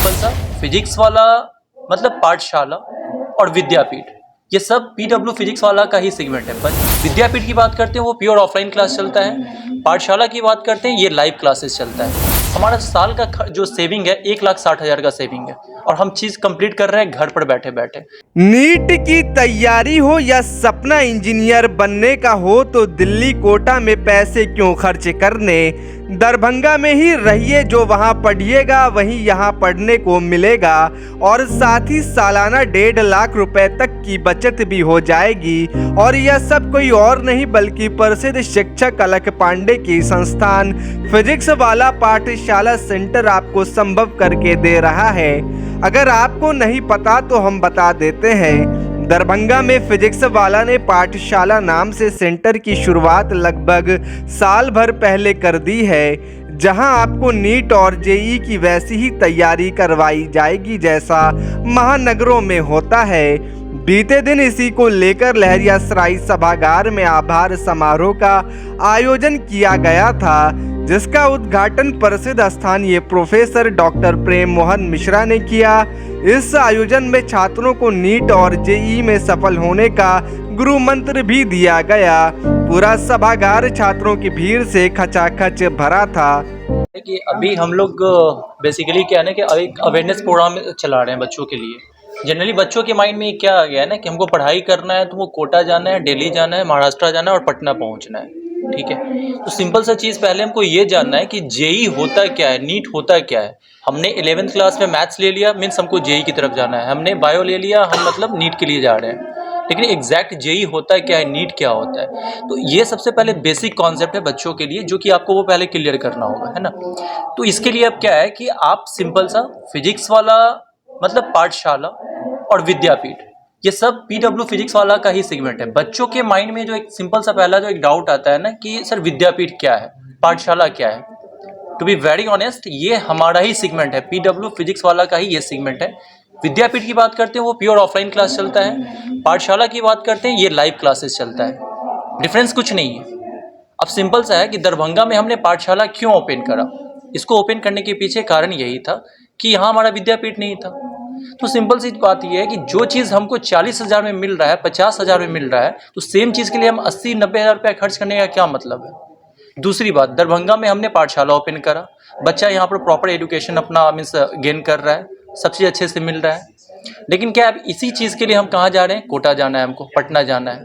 Simple सा physics वाला मतलब पाठशाला और विद्यापीठ, ये सब पीडब्ल्यू फिजिक्स वाला का ही सेगमेंट है। पर विद्यापीठ की बात करते हैं वो प्योर ऑफलाइन क्लास चलता है, पाठशाला की बात करते हैं ये लाइव क्लासेस चलता है। हमारा साल का जो सेविंग है 1,60,000 का सेविंग है और हम चीज़ कंप्लीट कर रहे हैं घर पर बैठे बैठे। नीट की तैयारी हो या सपना इंजीनियर बनने का हो तो दिल्ली कोटा में पैसे क्यों खर्च करने, दरभंगा में ही रहिए, जो वहां पढ़िएगा वहीं यहां पढ़ने को मिलेगा और साथ ही सालाना 1.5 लाख रुपए तक की बचत भी हो जाएगी। और यह सब कोई और नहीं बल्कि प्रसिद्ध शिक्षक अलख पांडे की संस्थान फिजिक्स वाला पाठशाला सेंटर आपको संभव करके दे रहा है। अगर आपको नहीं पता तो हम बता देते हैं। दरभंगा में फिजिक्स वाला ने पाठशाला नाम से सेंटर की शुरुआत लगभग साल भर पहले कर दी है, जहां आपको नीट और जेईई की वैसी ही तैयारी करवाई जाएगी जैसा महानगरों में होता है। बीते दिन इसी को लेकर लहरियासराय सभागार में आभार समारोह का आयोजन किया गया था, जिसका उद्घाटन प्रसिद्ध स्थानीय प्रोफेसर डॉक्टर प्रेम मोहन मिश्रा ने किया। इस आयोजन में छात्रों को नीट और जेईई में सफल होने का गुरु मंत्र भी दिया गया। पूरा सभागार छात्रों की भीड़ से खचाखच भरा था। कि अभी हम लोग बेसिकली क्या है ना कि एक अवेयरनेस प्रोग्राम चला रहे हैं बच्चों के लिए। जनरली बच्चों के माइंड में क्या आ गया है ना कि हमको पढ़ाई करना है तो वो कोटा जाना है, दिल्ली जाना है, महाराष्ट्र जाना है और पटना पहुंचना है। ठीक है, तो सिंपल सा चीज़ पहले हमको ये जानना है कि जेईई होता क्या है, नीट होता क्या है। हमने 11th क्लास में मैथ्स ले लिया, मीन्स हमको जेईई की तरफ जाना है। हमने बायो ले लिया, हम मतलब नीट के लिए जा रहे हैं। लेकिन एग्जैक्ट जेईई होता क्या है, नीट क्या होता है, तो ये सबसे पहले बेसिक कॉन्सेप्ट है बच्चों के लिए, जो कि आपको वो पहले क्लियर करना होगा, है ना। तो इसके लिए अब क्या है कि आप सिंपल सा फिजिक्स वाला मतलब पाठशाला और विद्यापीठ, ये सब पीडब्ल्यू फिजिक्स वाला का ही सेगमेंट है। बच्चों के माइंड में जो एक सिंपल सा पहला जो एक डाउट आता है ना कि सर विद्यापीठ क्या है, पाठशाला क्या है। टू बी वेरी ऑनेस्ट, ये हमारा ही सेगमेंट है, पीडब्ल्यू फिजिक्स वाला का ही ये सेगमेंट है। विद्यापीठ की बात करते हैं वो प्योर ऑफलाइन क्लास चलता है, पाठशाला की बात करते हैं ये लाइव क्लासेस चलता है। डिफरेंस कुछ नहीं है। अब सिंपल सा है कि दरभंगा में हमने पाठशाला क्यों ओपन करा। इसको ओपन करने के पीछे कारण यही था कि यहाँ हमारा विद्यापीठ नहीं था। तो सिंपल सी बात यह है कि जो चीज़ हमको 40,000 में मिल रहा है, 50,000 में मिल रहा है, तो सेम चीज़ के लिए हम 80-90 हज़ार रुपया खर्च करने का क्या मतलब है। दूसरी बात, दरभंगा में हमने पाठशाला ओपन करा, बच्चा यहाँ पर प्रॉपर एजुकेशन अपना मीन्स गेन कर रहा है, सब चीज़ अच्छे से मिल रहा है। लेकिन क्या अब इसी चीज़ के लिए हम कहाँ जा रहे हैं, कोटा जाना है, हमको पटना जाना है।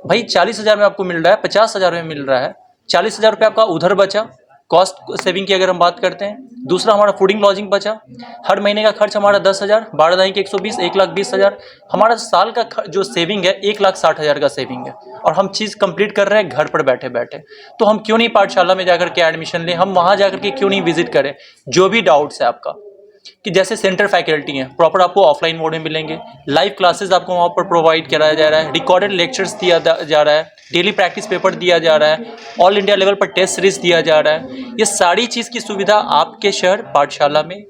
भाई 40,000 में आपको मिल रहा है, 50,000 में मिल रहा है, 40,000 रुपये आपका उधर बचा, कॉस्ट सेविंग की अगर हम बात करते हैं। दूसरा हमारा फूडिंग लॉजिंग बचा, हर महीने का खर्च हमारा 10,000, 12 दाई के 120, 1,20,000। हमारा साल का जो सेविंग है 1,60,000 का सेविंग है और हम चीज़ कंप्लीट कर रहे हैं घर पर बैठे बैठे। तो हम क्यों नहीं पाठशाला में जाकर के एडमिशन लें, हम वहाँ जाकर के क्यों नहीं विजिट करें। जो भी डाउट्स है आपका कि जैसे सेंटर फैकल्टी हैं प्रॉपर आपको ऑफलाइन मोड में मिलेंगे, लाइव क्लासेस आपको वहाँ पर प्रोवाइड कराया जा रहा है, रिकॉर्डेड लेक्चर्स दिया जा रहा है, डेली प्रैक्टिस पेपर दिया जा रहा है, ऑल इंडिया लेवल पर टेस्ट सीरीज दिया जा रहा है। ये सारी चीज़ की सुविधा आपके शहर पाठशाला में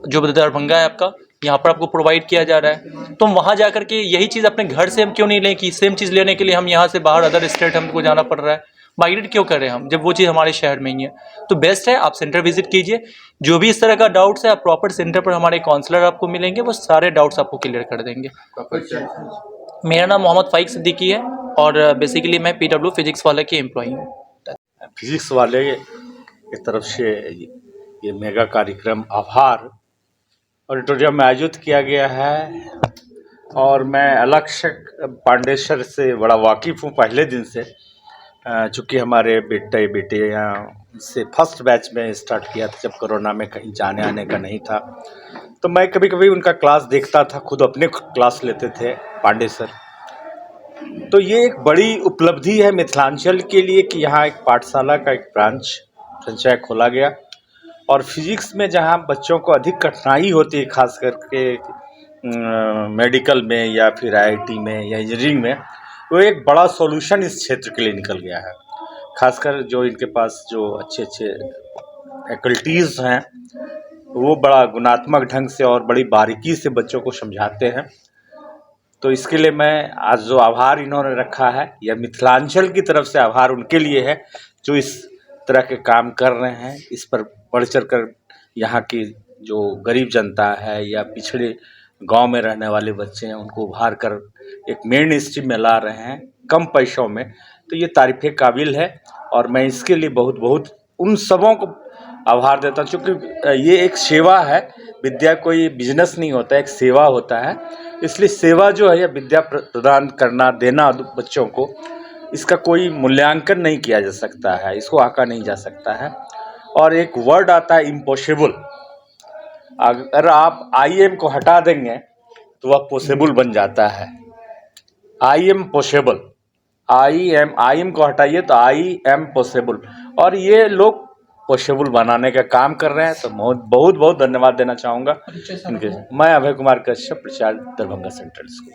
जो दरभंगा है आपका, यहाँ पर आपको प्रोवाइड किया जा रहा है। तो हम वहाँ जाकर के यही चीज़ अपने घर से हम क्यों नहीं लें कि सेम चीज़ लेने के लिए हम यहाँ से बाहर अदर स्टेट हमको जाना पड़ रहा है, माइग्रेट क्यों कर रहे हैं हम जब वो चीज़ हमारे शहर में ही है। तो बेस्ट है आप सेंटर विजिट कीजिए, जो भी इस तरह का डाउट्स है आप प्रॉपर सेंटर पर हमारे काउंसलर आपको मिलेंगे, वो सारे डाउट्स आपको क्लियर कर देंगे। मेरा नाम मोहम्मद फाइक सिद्दीकी है और बेसिकली मैं पीडब्ल्यू फिजिक्स वाले की एम्प्लॉई हूँ। फिजिक्स वाले की तरफ से ये मेगा कार्यक्रम आभार ऑडिटोरियम में आयोजित किया गया है और मैं अलख पांडेसर से बड़ा वाकिफ़ हूँ पहले दिन से, चूँकि हमारे बेटे यहाँ से फर्स्ट बैच में स्टार्ट किया था जब कोरोना में कहीं जाने आने का नहीं था। तो मैं कभी कभी उनका क्लास देखता था, खुद अपने क्लास लेते थे पांडे सर। तो ये एक बड़ी उपलब्धि है मिथिलांचल के लिए कि यहाँ एक पाठशाला का एक ब्रांच संचय खोला गया और फिजिक्स में जहाँ बच्चों को अधिक कठिनाई होती है, खास करके मेडिकल में या फिर आईआईटी में या इंजीनियरिंग में, वो एक बड़ा सॉल्यूशन इस क्षेत्र के लिए निकल गया है। खासकर जो इनके पास जो अच्छे फैकल्टीज़ हैं वो बड़ा गुणात्मक ढंग से और बड़ी बारीकी से बच्चों को समझाते हैं। तो इसके लिए मैं आज जो आभार इन्होंने रखा है, यह मिथिलांचल की तरफ से आभार उनके लिए है जो इस तरह के काम कर रहे हैं। इस पर बढ़ चढ़ कर यहाँ की जो गरीब जनता है या पिछड़े गांव में रहने वाले बच्चे हैं उनको उभार कर एक मेन स्ट्रीम में ला रहे हैं कम पैसों में, तो ये तारीफ़ काबिल है। और मैं इसके लिए बहुत बहुत उन सबों को आभार देता हूँ, क्योंकि ये एक सेवा है। विद्या कोई बिजनेस नहीं होता है, एक सेवा होता है। इसलिए सेवा जो है या विद्या प्रदान करना देना बच्चों को, इसका कोई मूल्यांकन नहीं किया जा सकता है, इसको आंका नहीं जा सकता है। और एक वर्ड आता है इम्पॉसिबल, अगर आप आई एम को हटा देंगे तो वह पॉसिबल बन जाता है। I am possible, I am को हटाइए तो आई एम पॉसिबल, और ये लोग पॉसिबल बनाने का काम कर रहे हैं। तो बहुत बहुत धन्यवाद देना चाहूँगा इनके। मैं अभय कुमार कश्यप, प्रचार दरभंगा सेंट्रल स्कूल।